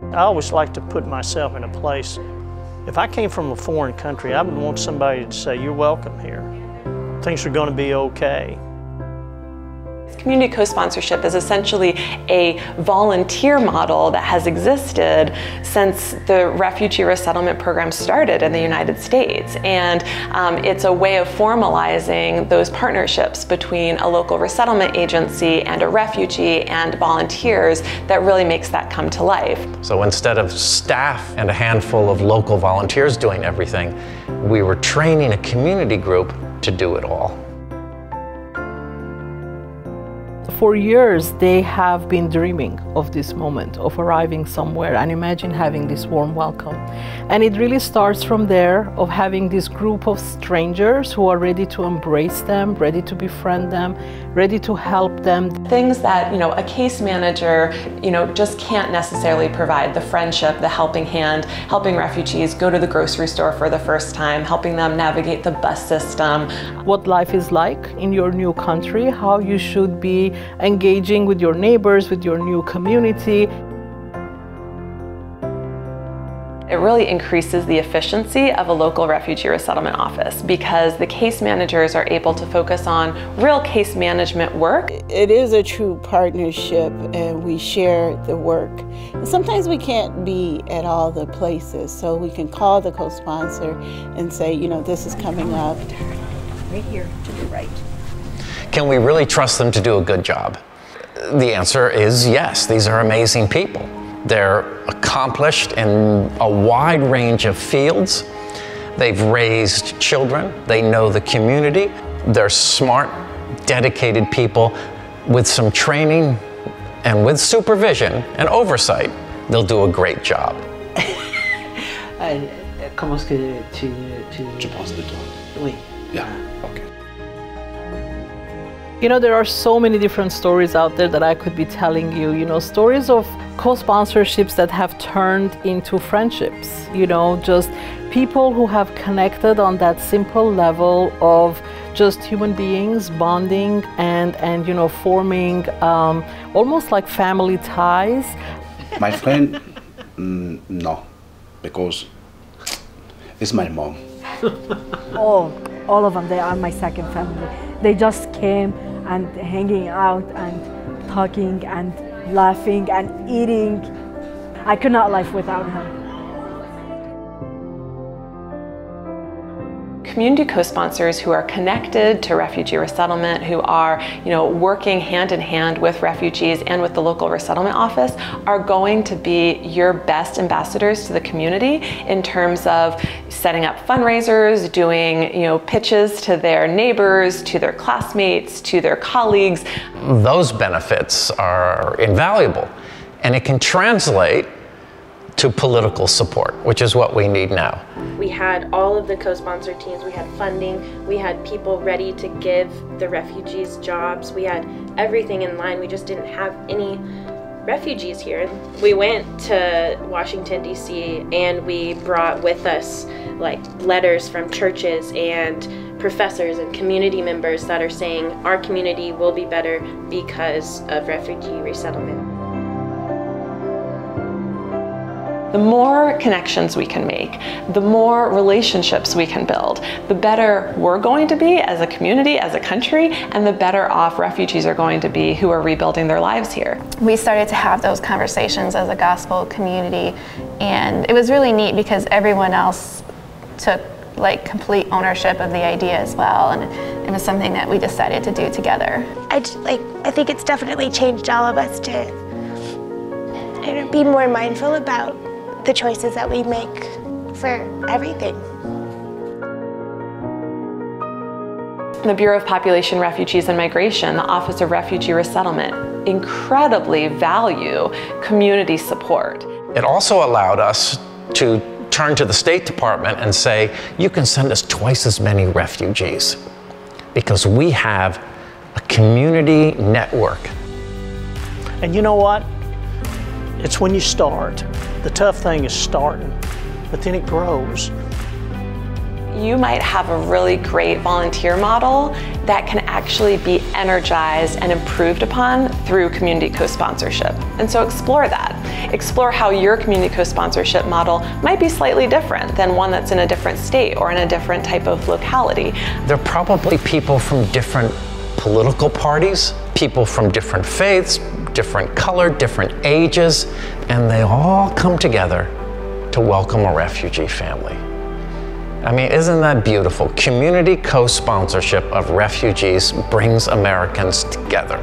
I always like to put myself in a place, if I came from a foreign country, I would want somebody to say, you're welcome here. Things are going to be okay. Community co-sponsorship is essentially a volunteer model that has existed since the refugee resettlement program started in the United States. And it's a way of formalizing those partnerships between a local resettlement agency and a refugee and volunteers that really makes that come to life. So instead of staff and a handful of local volunteers doing everything, we were training a community group to do it all. For years, they have been dreaming of this moment, of arriving somewhere and imagine having this warm welcome. And it really starts from there, of having this group of strangers who are ready to embrace them, ready to befriend them, ready to help them. Things that, a case manager, just can't necessarily provide: the friendship, the helping hand, helping refugees go to the grocery store for the first time, helping them navigate the bus system. What life is like in your new country, how you should be engaging with your neighbors, with your new community. It really increases the efficiency of a local refugee resettlement office because the case managers are able to focus on real case management work. It is a true partnership, and we share the work. And sometimes we can't be at all the places, so we can call the co-sponsor and say, this is coming up. Right here to the right. Can we really trust them to do a good job? The answer is yes. These are amazing people. They're accomplished in a wide range of fields. They've raised children. They know the community. They're smart, dedicated people with some training and with supervision and oversight. They'll do a great job. Comment est-ce que tu... Je pense de toi. Oui. Yeah, okay. There are so many different stories out there that I could be telling you, stories of co-sponsorships that have turned into friendships, just people who have connected on that simple level of just human beings bonding and forming almost like family ties. My friend, no, because it's my mom. All of them, they are my second family. They just came and hanging out and talking and laughing and eating. I could not live without him. Community co-sponsors who are connected to refugee resettlement, who are working hand in hand with refugees and with the local resettlement office, are going to be your best ambassadors to the community in terms of setting up fundraisers, doing pitches to their neighbors, to their classmates, to their colleagues. Those benefits are invaluable, and it can translate to political support, which is what we need now. We had all of the co-sponsor teams, we had funding, we had people ready to give the refugees jobs, we had everything in line, we just didn't have any refugees here. We went to Washington, D.C. and we brought with us letters from churches and professors and community members that are saying our community will be better because of refugee resettlement. The more connections we can make, the more relationships we can build, the better we're going to be as a community, as a country, and the better off refugees are going to be who are rebuilding their lives here. We started to have those conversations as a gospel community, and it was really neat because everyone else took complete ownership of the idea as well, and it was something that we decided to do together. I think it's definitely changed all of us to be more mindful about the choices that we make for everything. The Bureau of Population, Refugees and Migration, the Office of Refugee Resettlement, incredibly value community support. It also allowed us to turn to the State Department and say, you can send us twice as many refugees because we have a community network. And you know what? It's when you start. The tough thing is starting, but then it grows. You might have a really great volunteer model that can actually be energized and improved upon through community co-sponsorship. And so explore that. Explore how your community co-sponsorship model might be slightly different than one that's in a different state or in a different type of locality. There are probably people from different political parties, people from different faiths, different color, different ages, and they all come together to welcome a refugee family. I mean, isn't that beautiful? Community co-sponsorship of refugees brings Americans together.